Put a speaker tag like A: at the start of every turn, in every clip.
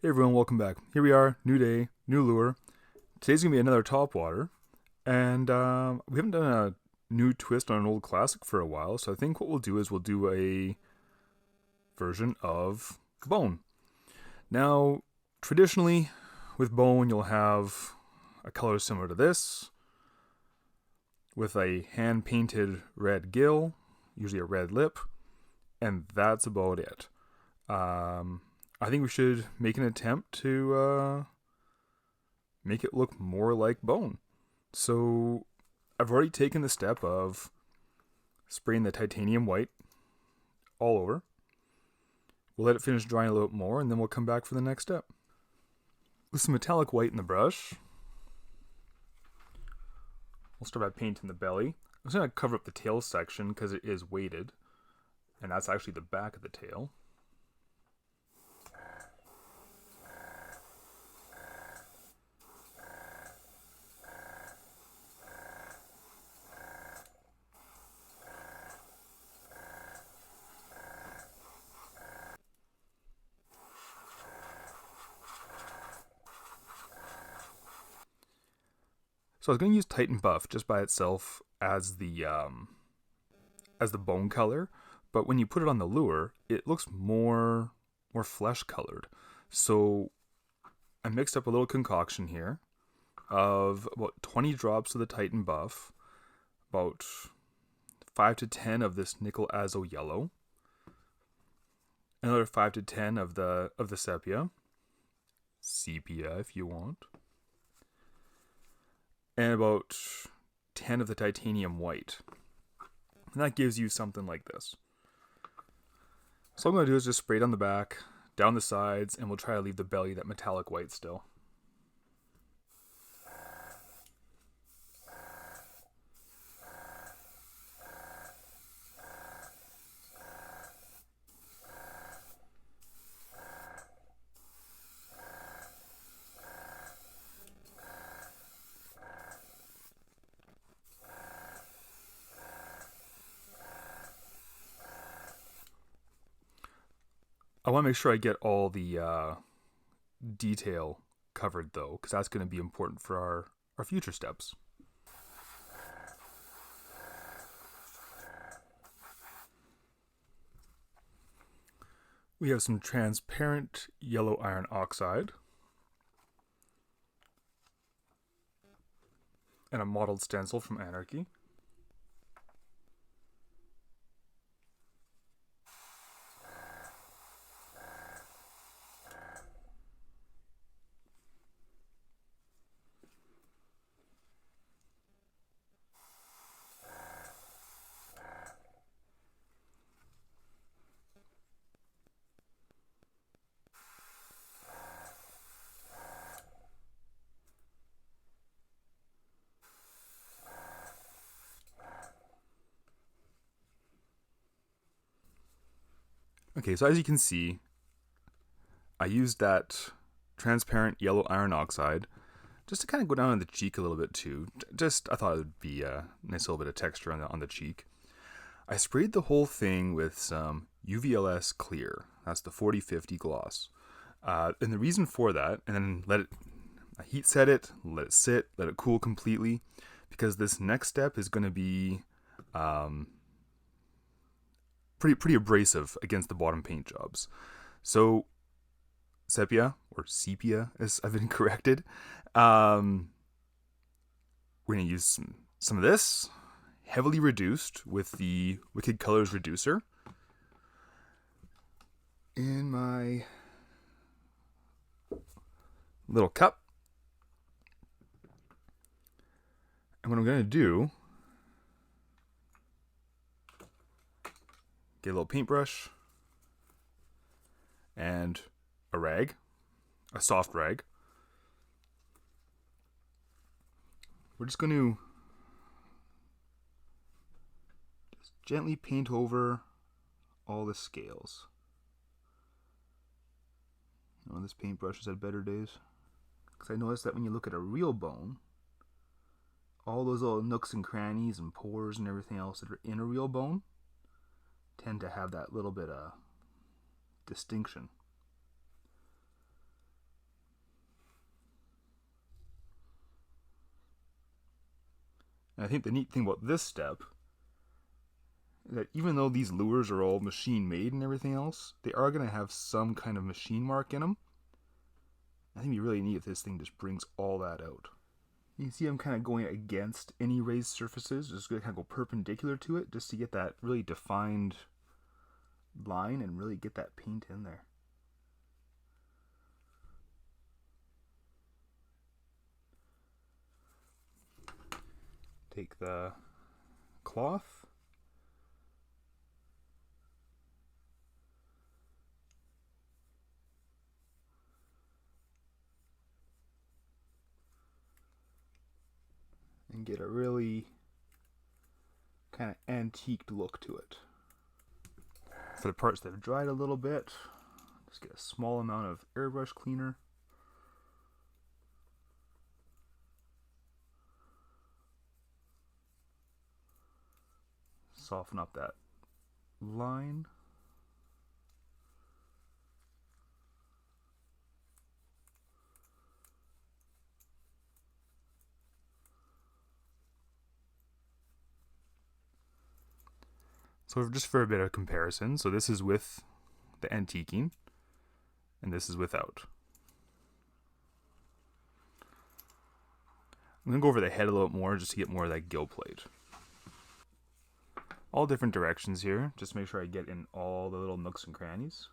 A: Hey everyone, welcome back. Here we are, new day, new lure. Today's gonna be another Topwater, and we haven't done a new twist on an old classic for a while, so I think what we'll do is we'll do a version of bone. Now, traditionally, with bone, you'll have a color similar to this, with a hand-painted red gill, usually a red lip, and that's about it. I think we should make an attempt to make it look more like bone. So I've already taken the step of spraying the titanium white all over. We'll let it finish drying a little bit more, and then we'll come back for the next step. With some metallic white in the brush, we'll start by painting the belly. I'm just going to cover up the tail section because it is weighted, and that's actually the back of the tail. So I was going to use Titan Buff just by itself as the bone color, but when you put it on the lure, it looks more flesh colored. So I mixed up a little concoction here of about 20 drops of the Titan Buff, about 5 to 10 of this nickel azo yellow, another 5 to 10 of the sepia if you want, and about 10 of the titanium white. And that gives you something like this. So all I'm going to do is just spray it on the back, down the sides, and we'll try to leave the belly that metallic white still. I want to make sure I get all the detail covered though, because that's going to be important for our future steps. We have some transparent yellow iron oxide and a mottled stencil from Anarchy. Okay, so as you can see, I used that transparent yellow iron oxide just to kind of go down on the cheek a little bit too. I thought it would be a nice little bit of texture on the cheek. I sprayed the whole thing with some UVLS clear. That's the 4050 gloss. And the reason for that, and then I heat set it, let it sit, let it cool completely, because this next step is going to be pretty abrasive against the bottom paint jobs. So sepia, as I've been corrected, we're going to use some of this, heavily reduced with the Wicked Colors reducer, in my little cup. And what I'm going to do, get a little paintbrush and a rag, a soft rag. We're just going to just gently paint over all the scales. Oh, this paintbrush has had better days. Because I noticed that when you look at a real bone, all those little nooks and crannies and pores and everything else that are in a real bone tend to have that little bit of distinction. And I think the neat thing about this step is that even though these lures are all machine made and everything else, they are going to have some kind of machine mark in them. I think it'd be really neat if this thing just brings all that out. You can see I'm kind of going against any raised surfaces, just going to kind of go perpendicular to it just to get that really defined line and really get that paint in there. Take the cloth, and get a really kind of antiqued look to it. For the parts that have dried a little bit, just get a small amount of airbrush cleaner. Soften up that line. So just for a bit of comparison, so this is with the antiquing, and this is without. I'm going to go over the head a little bit more just to get more of that gill plate. All different directions here, just to make sure I get in all the little nooks and crannies.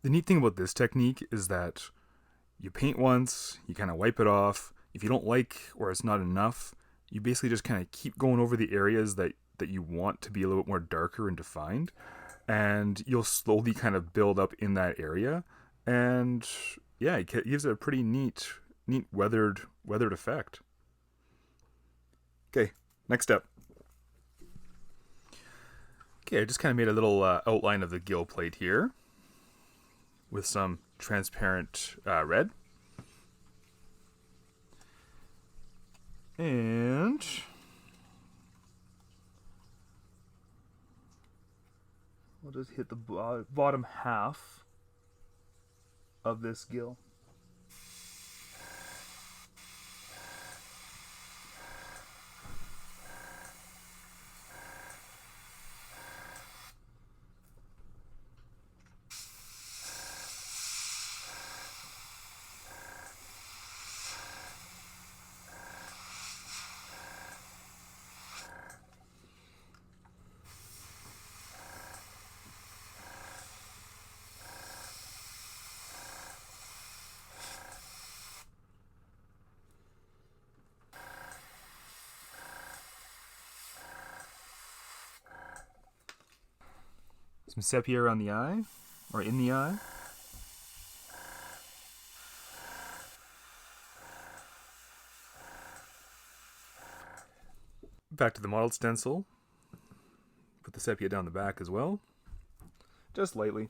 A: The neat thing about this technique is that you paint once, you kind of wipe it off. If you don't like or it's not enough, you basically just kind of keep going over the areas that you want to be a little bit more darker and defined, and you'll slowly kind of build up in that area. And yeah, it gives it a pretty neat weathered effect. Okay, next step. Okay, I just kind of made a little outline of the gill plate here with some transparent red. And we'll just hit the bottom half of this gill. Some sepia around the eye, or in the eye. Back to the modeled stencil. Put the sepia down the back as well, just lightly.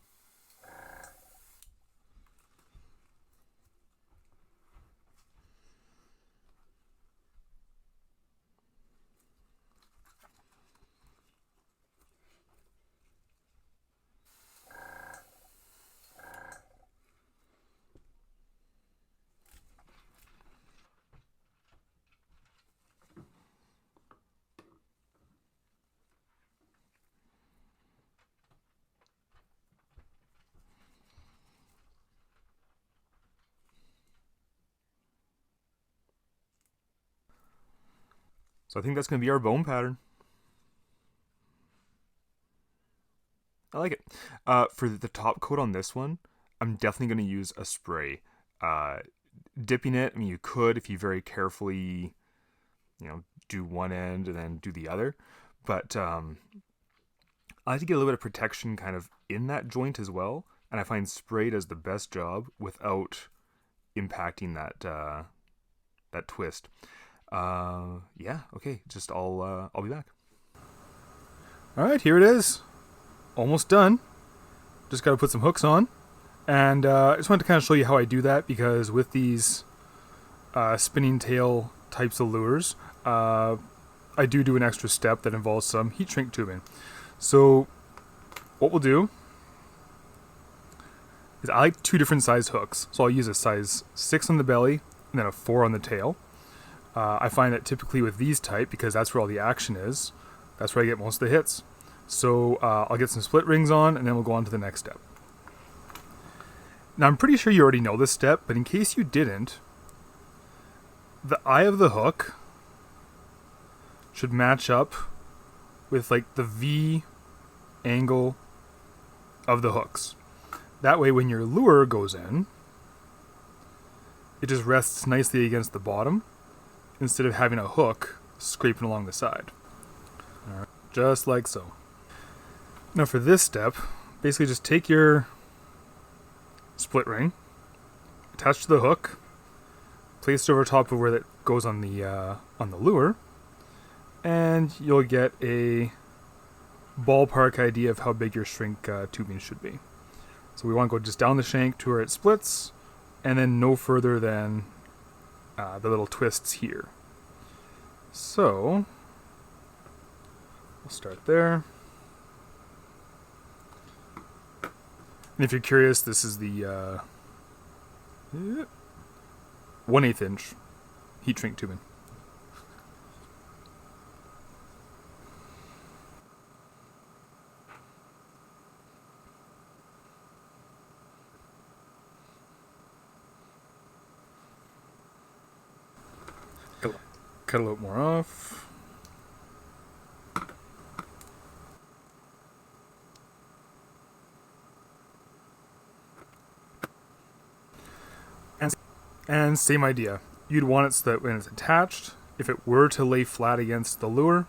A: So I think that's going to be our bone pattern. I like it. For the top coat on this one, I'm definitely going to use a spray. Dipping it, I mean, you could if you very carefully, do one end and then do the other. But I like to get a little bit of protection kind of in that joint as well, and I find spray does the best job without impacting that twist. Yeah, okay, just I'll be back. All right, here it is, almost done. Just got to put some hooks on, and I just wanted to kind of show you how I do that, because with these spinning tail types of lures, I do an extra step that involves some heat shrink tubing. So what we'll do is I like 2 different size hooks. So I'll use a size 6 on the belly and then a 4 on the tail. I find that typically with these type, because that's where all the action is, that's where I get most of the hits. So I'll get some split rings on, and then we'll go on to the next step. Now I'm pretty sure you already know this step, but in case you didn't, the eye of the hook should match up with like the V angle of the hooks. That way when your lure goes in, it just rests nicely against the bottom instead of having a hook scraping along the side. All right, just like so. Now for this step, basically just take your split ring, attach to the hook, place it over top of where that goes on the lure, and you'll get a ballpark idea of how big your shrink tubing should be. So we want to go just down the shank to where it splits, and then no further than the little twists here. So we'll start there. And if you're curious, this is the 1/8 inch heat shrink tubing. Cut a little more off. And same idea. You'd want it so that when it's attached, if it were to lay flat against the lure,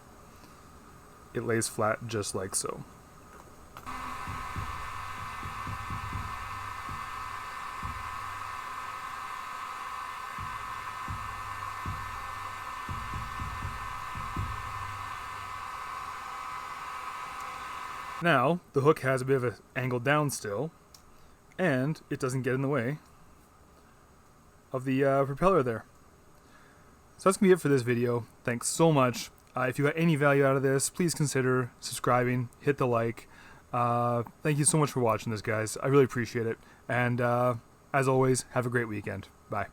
A: it lays flat just like so. Now, the hook has a bit of an angle down still, and it doesn't get in the way of the propeller there. So that's going to be it for this video. Thanks so much. If you got any value out of this, please consider subscribing, hit the like. Thank you so much for watching this, guys. I really appreciate it. And as always, have a great weekend. Bye.